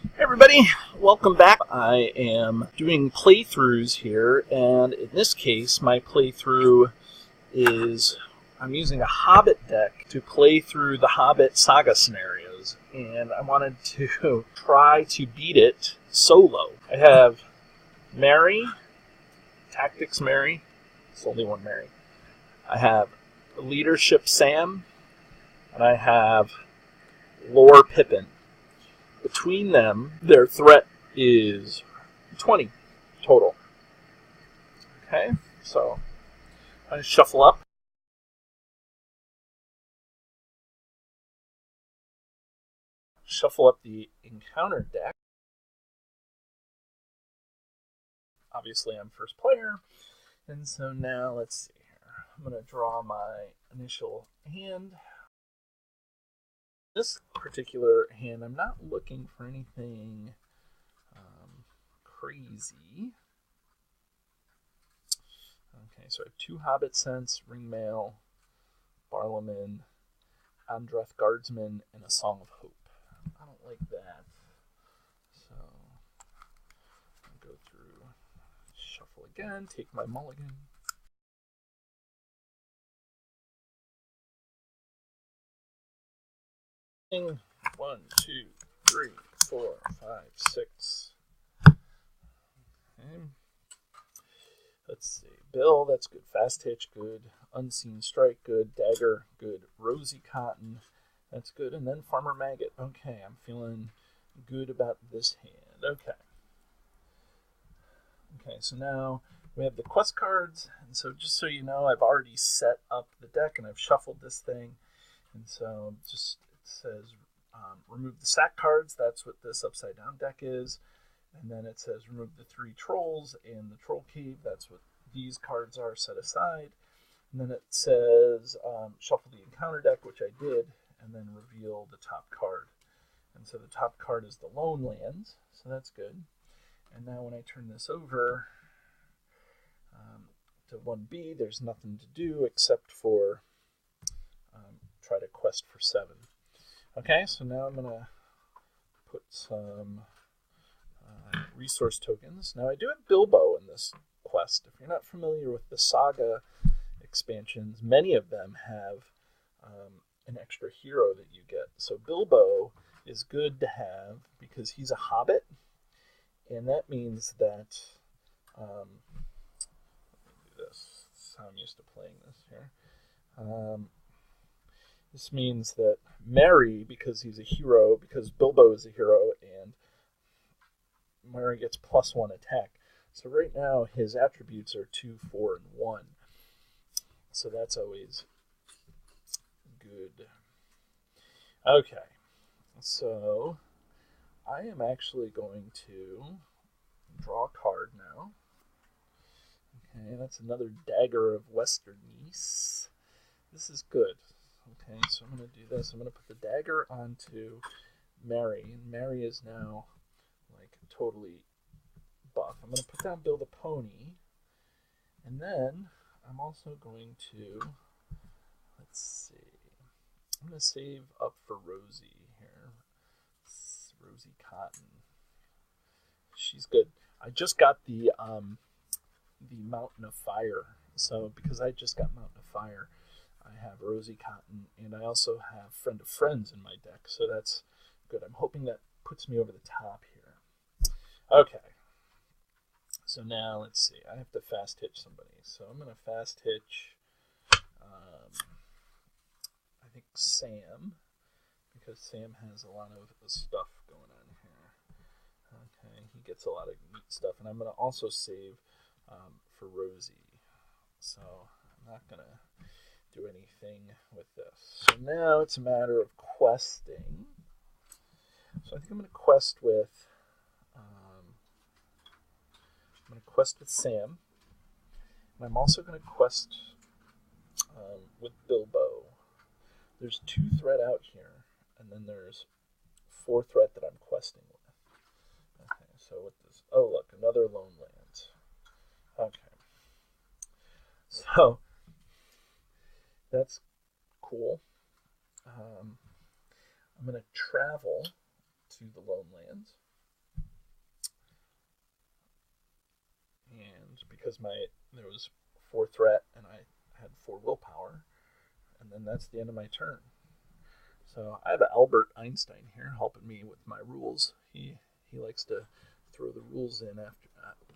Hey everybody, welcome back. I am doing playthroughs here, and in this case, my playthrough is I'm using a Hobbit deck to play through the Hobbit saga scenarios, and I wanted to try to beat it solo. I have Mary, Tactics Mary, it's only one Mary. I have Leadership Sam, and I have Lore Pippin. Between them, their threat is 20 total. Okay, so I shuffle up. Shuffle up the encounter deck. Obviously, I'm first player. And so now, let's see here. I'm going to draw my initial hand. This particular hand, I'm not looking for anything crazy. Okay, so I have 2 Hobbit Scents, Ringmail, Barlaman, Andreth Guardsman, and a Song of Hope. I don't like that. So I'll go through, shuffle again, take my mulligan. One, two, three, 4, 5, 6. Okay. Let's see. Bill, that's good. Fast Hitch, good. Unseen Strike, good. Dagger, good. Rosy Cotton, that's good. And then Farmer Maggot. Okay, I'm feeling good about this hand. Okay. Okay, so now we have the quest cards. And so just so you know, I've already set up the deck and I've shuffled this thing. And so just it says remove the sack cards. That's what this upside down deck is. And then it says remove the 3 trolls and the troll cave. That's what these cards are set aside. And then it says shuffle the encounter deck, which I did, and then reveal the top card. And so the top card is the Lone Lands, so that's good. And now when I turn this over to 1B, there's nothing to do except for try to quest for 7. Okay, so now I'm going to put some resource tokens. Now I do have Bilbo in this quest. If you're not familiar with the saga expansions, many of them have an extra hero that you get. So Bilbo is good to have because he's a hobbit, and that means that let me do this. This is how I'm used to playing this here. This means that Merry, because he's a hero, because Bilbo is a hero, and Merry gets +1 attack. So right now his attributes are 2, 4, and 1. So that's always good. Okay, so I am actually going to draw a card now. Okay, that's another Dagger of Westernese. This is good. Okay, so I'm going to do this. I'm going to put the dagger onto Mary, and Mary is now like totally buff. I'm going to put down Bill the Pony, and then I'm also going to, let's see, I'm going to save up for Rosie here. Rosie Cotton. She's good. I just got the Mountain of Fire, so because I just got Mountain of Fire, I have Rosie Cotton, and I also have Friend of Friends in my deck, so that's good. I'm hoping that puts me over the top here. Okay. So now, let's see. I have to fast hitch somebody. So I'm going to fast hitch, I think, Sam, because Sam has a lot of stuff going on here. Okay, he gets a lot of neat stuff, and I'm going to also save for Rosie. So I'm not going to do anything with this. So now it's a matter of questing. So I think I'm going to quest with Sam. And I'm also going to quest with Bilbo. There's 2 threat out here, and then there's 4 threat that I'm questing with. Okay, so what this? Oh, look, another Lone Lands. Okay. So that's cool. I'm going to travel to the Lone Lands. because there was 4 threat and I had 4 willpower, and then that's the end of my turn. So I have Albert Einstein here helping me with my rules. He likes to throw the rules in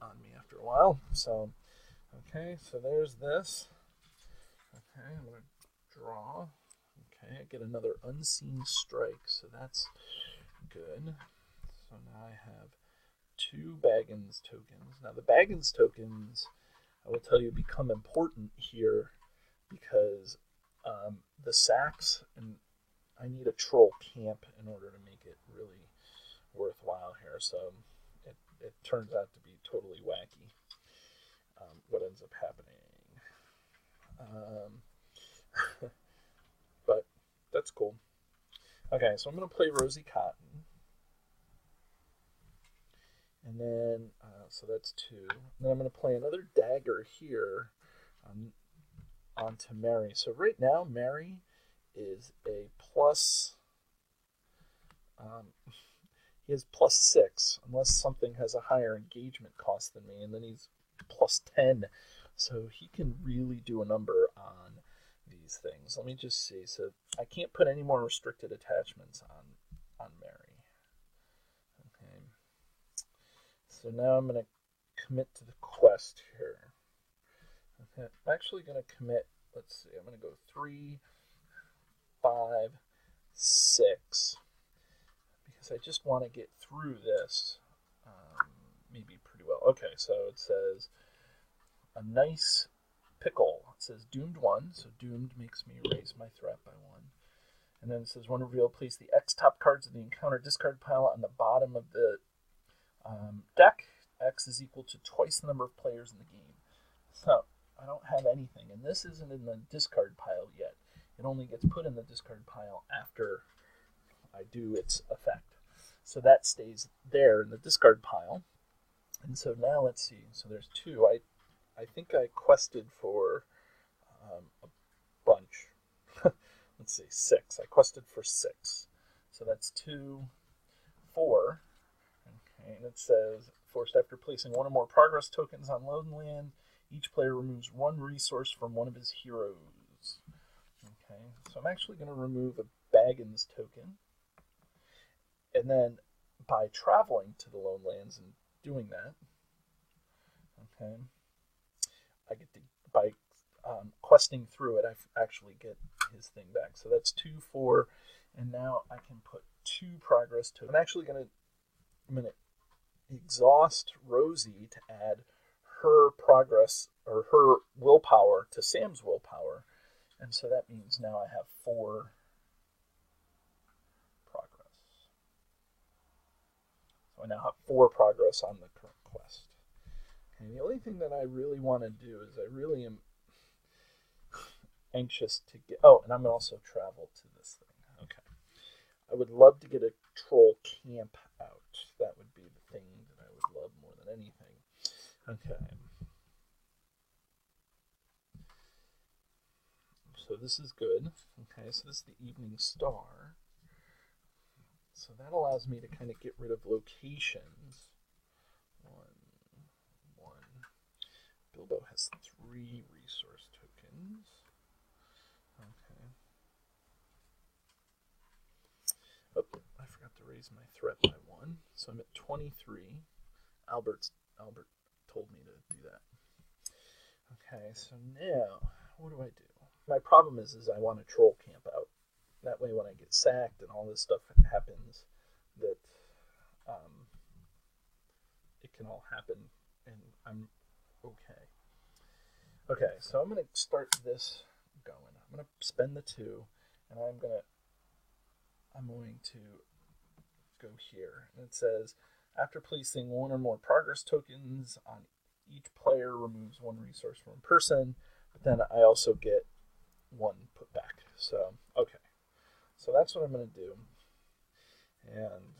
on me after a while. So okay, so there's this. Okay, I'm gonna draw. Okay, I get another unseen strike, so that's good. So now I have 2 Baggins tokens. Now the Baggins tokens, I will tell you, become important here because the sacks, and I need a troll camp in order to make it really worthwhile here. So it turns out to be totally wacky what ends up happening. But that's cool. Okay, so I'm going to play Rosie Cotton. And then, so that's 2. And then I'm going to play another dagger here onto Mary. So right now, Mary is a plus, he has +6, unless something has a higher engagement cost than me, and then he's +10. So he can really do a number on these things. Let me just see. So I can't put any more restricted attachments on Mary. Okay. So now I'm going to commit to the quest here. Okay. I'm actually going to commit, let's see, I'm going to go 3, 5, 6, because I just want to get through this maybe pretty well. Okay, so it says a nice pickle. It says doomed 1, so doomed makes me raise my threat by 1. And then it says when revealed, place the X top cards of the encounter discard pile on the bottom of the deck. X is equal to twice the number of players in the game. So I don't have anything, and this isn't in the discard pile yet. It only gets put in the discard pile after I do its effect. So that stays there in the discard pile. And so now let's see. So there's 2. I think I quested for a bunch. Let's see, 6. I quested for 6. So that's 2, 4. Okay, and it says, forced after placing 1 or more progress tokens on Lone Land, each player removes 1 resource from one of his heroes. Okay, so I'm actually going to remove a Baggins token. And then by traveling to the Lone Lands and doing that, okay, I get to, by questing through it, I actually get his thing back. So that's 2, 4, and now I can put 2 progress tokens. I'm actually going to exhaust Rosie to add her progress or her willpower to Sam's willpower, and so that means now I have 4 progress. So I now have 4 progress on the current quest. And the only thing that I really want to do is I really am anxious to get... Oh, and I'm going to also travel to this thing. Okay. I would love to get a troll camp out. That would be the thing that I would love more than anything. Okay. So this is good. Okay, so this is the Evening Star. So that allows me to kind of get rid of locations. 1. Bilbo has 3 resource tokens. Okay. Oh, I forgot to raise my threat by 1. So I'm at 23. Albert told me to do that. Okay, so now, what do I do? My problem is I want a troll camp out. That way when I get sacked and all this stuff happens, that it can all happen and I'm okay. Okay, so I'm going to start this going. I'm going to spend the 2, and I'm going to go here. And it says, after placing 1 or more progress tokens on each player, removes 1 resource from a person, but then I also get 1 put back. So, okay. So that's what I'm going to do. And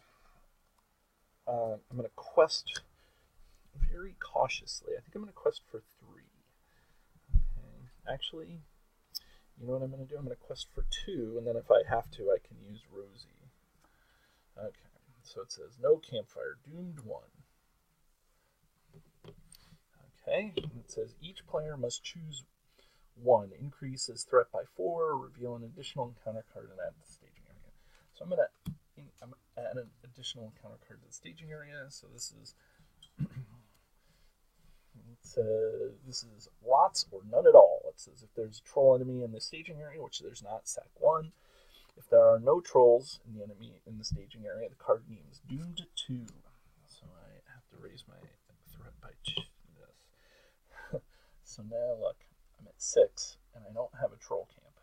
I'm going to quest very cautiously. I think I'm going to quest for 3. Okay. Actually, you know what I'm going to do? I'm going to quest for 2, and then if I have to, I can use Rosie. Okay. So it says, no campfire, doomed 1. Okay, and it says each player must choose one. Increases threat by 4, reveal an additional encounter card and add to the staging area. So I'm gonna add an additional encounter card to the staging area. So this is this is lots or none at all. It says if there's a troll enemy in the staging area, which there's not, sack 1. If there are no trolls in the enemy in the staging area, the card names doomed 2. So I have to raise my threat by 2. So now look, I'm at 6 and I don't have a troll camp.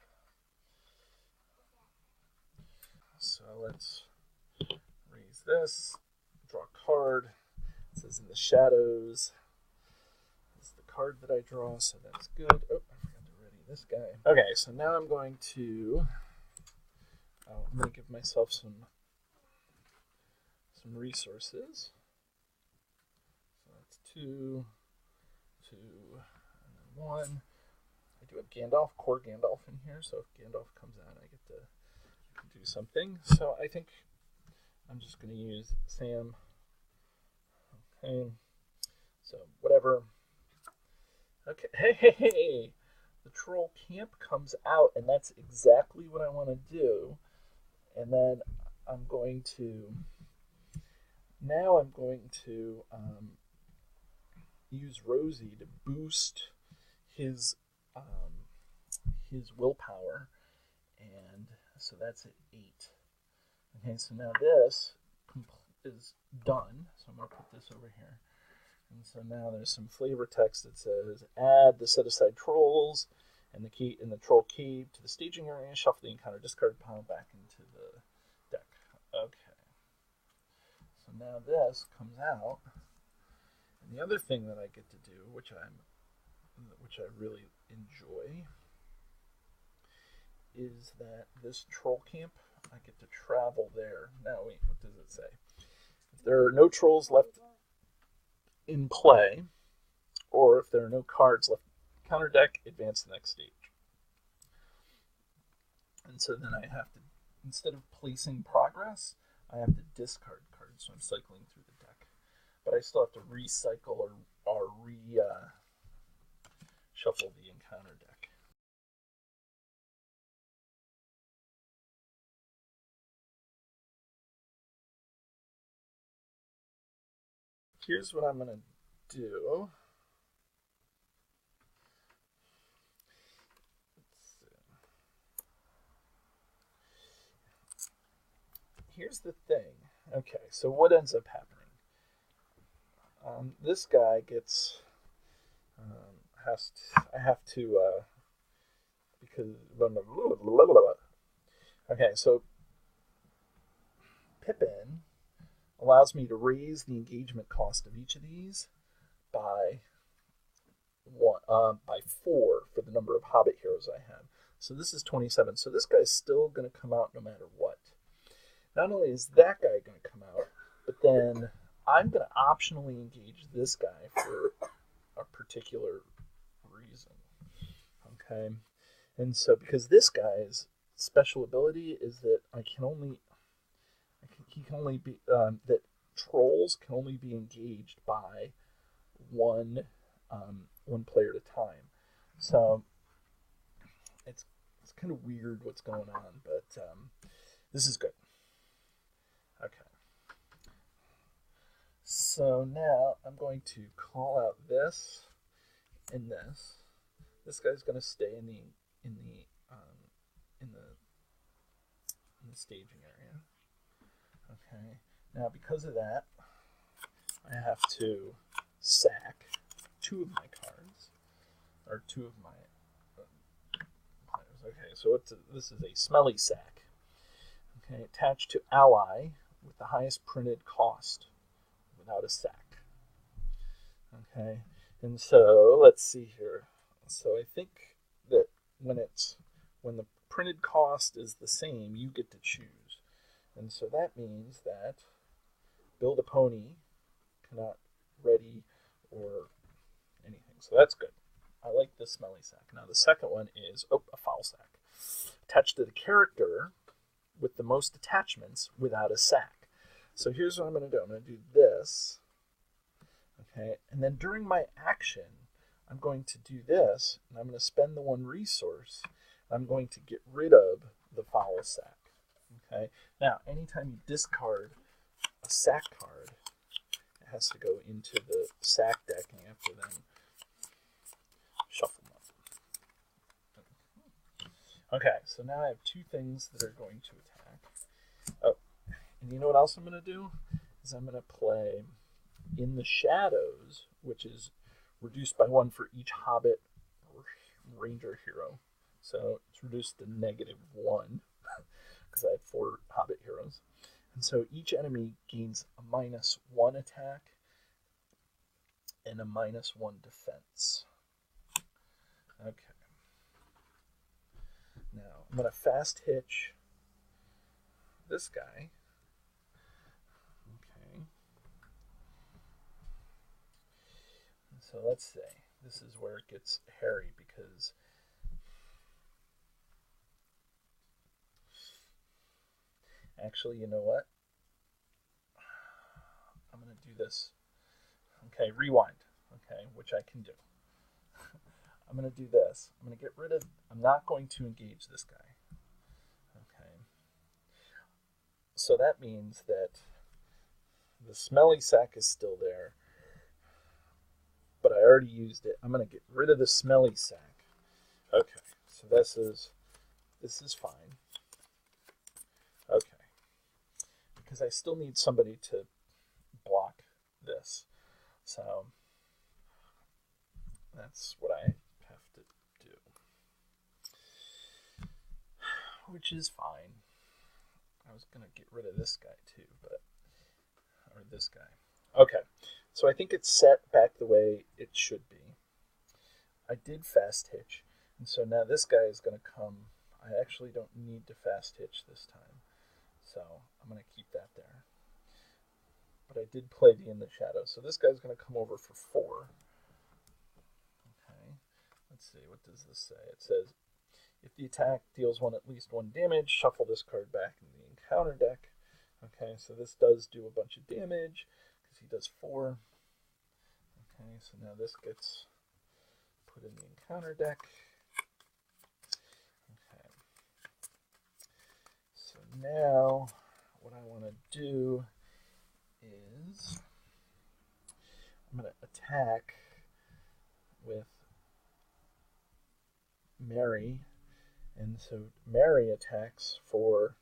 So let's raise this, draw a card. It says in the shadows. This is the card that I draw, so that's good. Oh, I forgot to ready this guy. Okay, so now I'm going to give myself some resources. So that's 2, 2, and then 1. I do have Gandalf, core Gandalf in here, so if Gandalf comes out, I get to do something. So I think I'm just going to use Sam. Okay, so whatever. Okay, hey, the troll camp comes out, and that's exactly what I want to do. And then I'm going to use Rosie to boost his willpower, and so that's at 8. Okay, so now this is done. So I'm going to put this over here. And so now there's some flavor text that says, add the set-aside trolls and the troll key to the staging area, shuffle the encounter discard pile back into the deck. Okay. So now this comes out. And the other thing that I get to do, which I really enjoy, is that this troll camp, I get to travel there. Now, wait, what does it say? If there are no trolls left in play, or if there are no cards left in counter deck, advance to the next stage. And so then I have to, instead of placing progress, I have to discard cards. So I'm cycling through the deck. But I still have to recycle or shuffle the encounter deck. Here's what I'm going to do. Here's the thing. Okay, so what ends up happening? This guy gets I have to because okay, so Pippin allows me to raise the engagement cost of each of these by 4 for the number of Hobbit heroes I have. So this is 27. So this guy's still going to come out no matter what. Not only is that guy going to come out, but then I'm going to optionally engage this guy for a particular reason. Okay, and so because this guy's special ability is that that trolls can only be engaged by one player at a time. So it's kind of weird what's going on, but this is good. Okay. So now I'm going to call out this and this. This guy's going to stay in the staging area. Okay. Now because of that, I have to sack 2 of my cards, or 2 of my players. Okay. So this is a smelly sack. Okay. Attached to ally with the highest printed cost without a sack. Okay, and so let's see here. So I think that when the printed cost is the same, you get to choose. And so that means that build a pony cannot ready or anything. So that's good. I like this smelly sack. Now the second one is a foul sack. Attached to the character with the most attachments without a sack. So here's what I'm going to do. I'm going to do this. Okay, and then during my action, I'm going to do this, and I'm going to spend the one resource. I'm going to get rid of the foul sack. Okay, now anytime you discard a sack card, it has to go into the sack deck, and you have to then shuffle them up. Okay, so now I have two things that are going to attack. Oh, and you know what else I'm going to do? Is I'm going to play In the Shadows, which is reduced by 1 for each Hobbit or Ranger hero. So it's reduced to -1 because I had 4 Hobbit heroes. And so each enemy gains a -1 attack and a -1 defense. Okay. Now I'm going to fast hitch this guy. Okay. So let's say this is where it gets hairy because actually, you know what? I'm going to do this. Okay, rewind. Okay, which I can do. I'm going to do this. I'm going to get rid of, I'm not going to engage this guy. Okay. So that means that the smelly sack is still there, but I already used it. I'm going to get rid of the smelly sack. Okay, so this is fine. Okay. Because I still need somebody to block this. So that's what I have to do. Which is fine. I was going to get rid of this guy too, or this guy. Okay, so I think it's set back the way it should be. I did fast hitch, and so now this guy is going to come. I actually don't need to fast hitch this time, so I'm going to keep that there. But I did play the In the Shadows, so this guy's going to come over for 4. Okay, let's see, what does this say? It says, if the attack deals at least 1 damage, shuffle this card back in the encounter deck. Okay, so this does do a bunch of damage, because he does 4. Okay, so now this gets put in the encounter deck. Okay. So now, what I want to do is, I'm going to attack with Mary. And so Mary attacks for,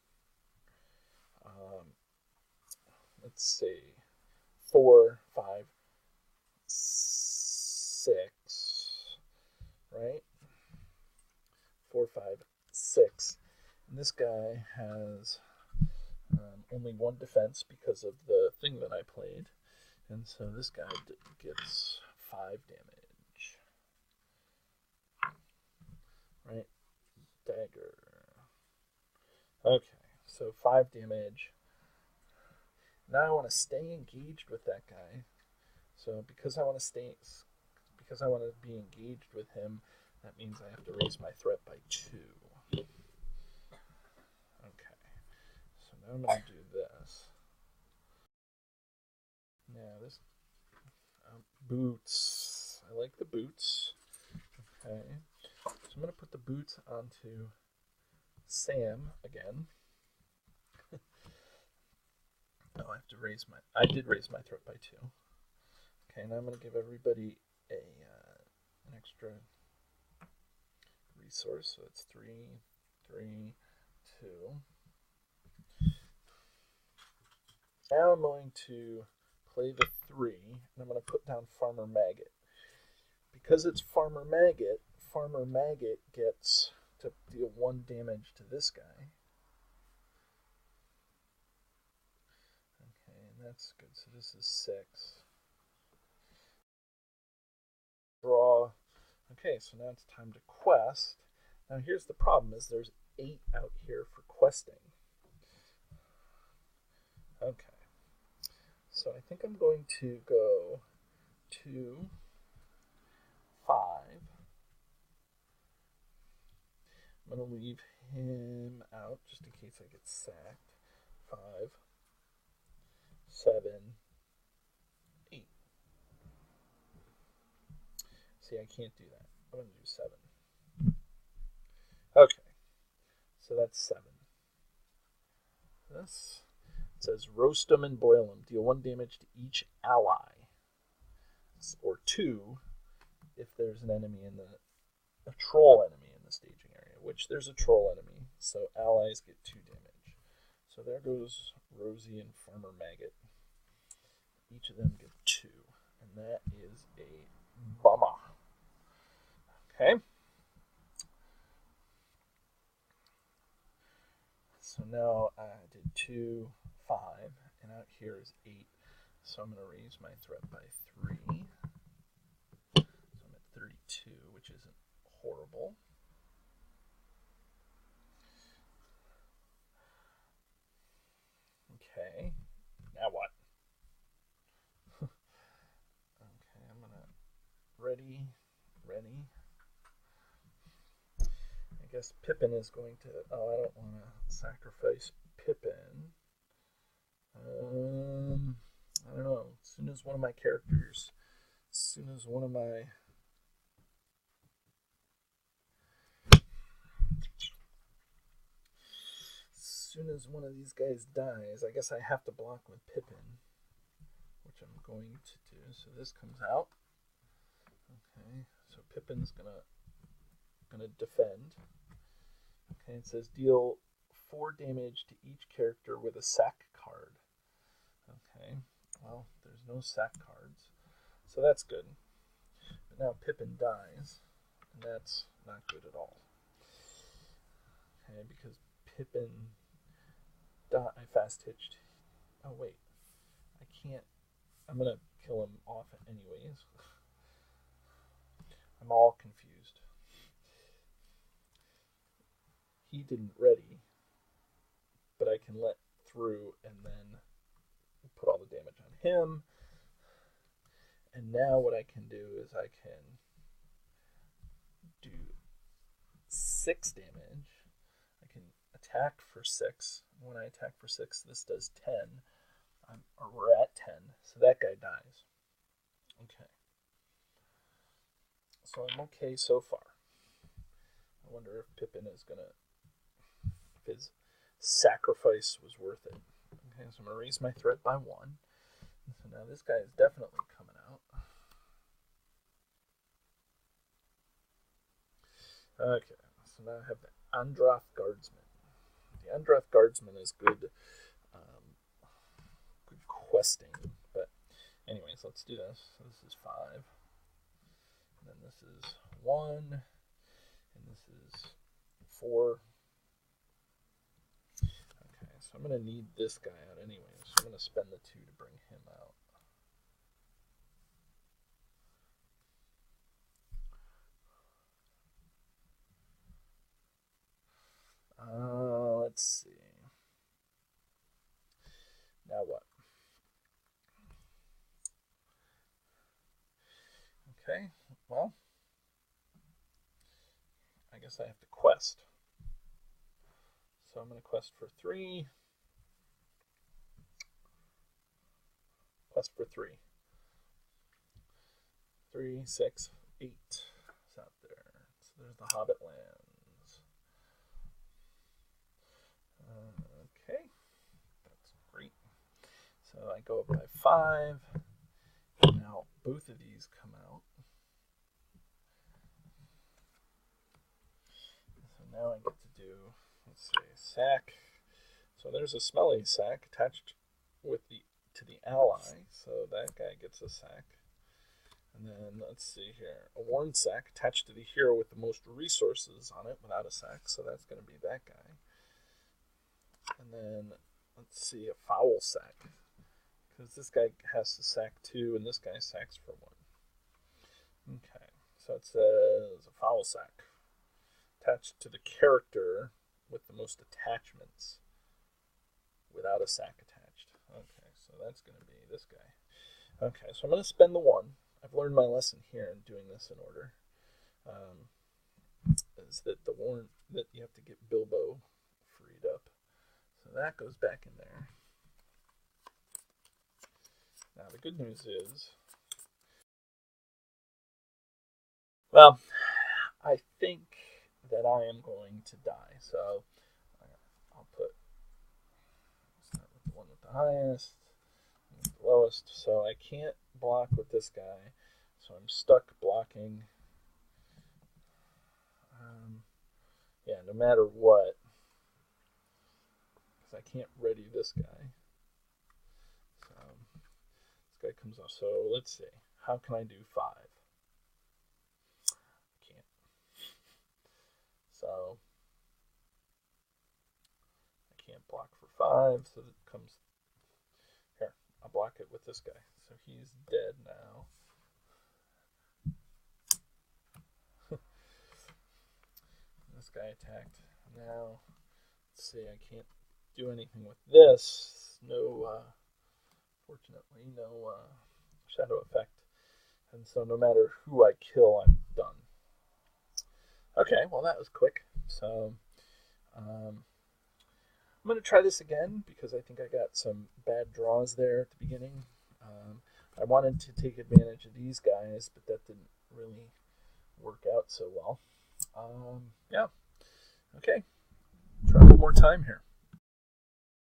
let's see, 4, 5, 6, right? 4, 5, 6. And this guy has only 1 defense because of the thing that I played. And so this guy gets 5 damage. Right? Dagger. Okay, so 5 damage. Now I want to stay engaged with that guy. So because I want to be engaged with him, that means I have to raise my threat by 2. Okay, so now I'm going to do this. Now this boots. I like the boots. Okay, so I'm going to put the boots onto Sam again. Oh, I did raise my threat by 2. Okay, now I'm going to give everybody an extra resource. So it's 3, 3, 2. Now I'm going to play the 3, and I'm going to put down Farmer Maggot. Because it's Farmer Maggot gets to deal 1 damage to this guy. Okay, and that's good. So this is 6. Draw. Okay, so now it's time to quest. Now here's the problem, is there's 8 out here for questing. Okay. So I think I'm going to go 2, 5. I'm going to leave him out just in case I get sacked. 5, 7, 8. I can't do that. I'm going to do 7. Okay, so that's 7. This says roast them and boil them. Deal 1 damage to each ally, or 2 if there's an enemy a troll enemy in the staging area, which there's a troll enemy, so allies get 2 damage. So there goes Rosie and Farmer Maggot. Each of them get 2, and that is a bummer. Okay. So now I did 2, 5, and out here is 8. So I'm going to raise my threat by 3. So I'm at 32, which isn't horrible. Okay, now what? Okay, I'm going to ready. I guess Pippin is going to... Oh, I don't want to sacrifice Pippin. I don't know. As soon as one of my characters... As soon as one of these guys dies, I guess I have to block with Pippin, which I'm going to do. So this comes out. Okay, so Pippin's gonna defend. Okay, it says deal 4 damage to each character with a sack card. Okay, well, there's no sack cards, so that's good. But now Pippin dies, and that's not good at all. Okay, because Pippin died, I fast hitched. Oh wait, I can't. I'm gonna kill him off anyways. I'm all confused. He didn't ready, but I can let through and then put all the damage on him. And now what I can do is I can do 6 damage. I can attack for 6. When I attack for 6, this does 10. Or we're at 10, so that guy dies. Okay. So I'm okay so far. I wonder if Pippin is gonna... if his sacrifice was worth it. Okay, so I'm going to raise my threat by 1. So now this guy is definitely coming out. Okay, so now I have the Androth Guardsman. The Androth Guardsman is good, good questing. But anyways, let's do this. So this is 5. And then this is 1. And this is 4. So I'm going to need this guy out anyway, so I'm going to spend the 2 to bring him out. Let's see. Now what? Okay, well, I guess I have to quest. So I'm going to quest for 3. Quest for 3. 3, 6, 8 is out there. So there's the Hobbit lands. Okay, that's great. So I go up by 5. Now both of these come out. So now I get to do, let's see, sack. So there's a smelly sack attached to the ally, so that guy gets a sack. And then let's see here, a worn sack attached to the hero with the most resources on it without a sack, so that's going to be that guy. And then let's see, a foul sack, because this guy has to sack 2 and this guy sacks for 1. Okay, so it says a foul sack attached to the character with the most attachments without a sack attached. Okay, so that's going to be this guy. Okay, so I'm going to spend the 1. I've learned my lesson here in doing this in order. Is that the warrant that you have to get Bilbo freed up. So that goes back in there. Now the good news is Well, I think that I am going to die. So I'll start with the one with the highest, the lowest. So I can't block with this guy. So I'm stuck blocking. Yeah, no matter what. Because I can't ready this guy. So this guy comes off. So let's see. How can I do 5? Can't. So I can't block for 5. So it comes here. I'll block it with this guy. So he's dead now. This guy attacked. Now, let's see. I can't do anything with this. No, fortunately, no shadow effect. And so no matter who I kill, I'm done. Okay, well that was quick. So I'm going to try this again because I think I got some bad draws there at the beginning. I wanted to take advantage of these guys, but that didn't really work out so well. Yeah. Okay. Try one more time here.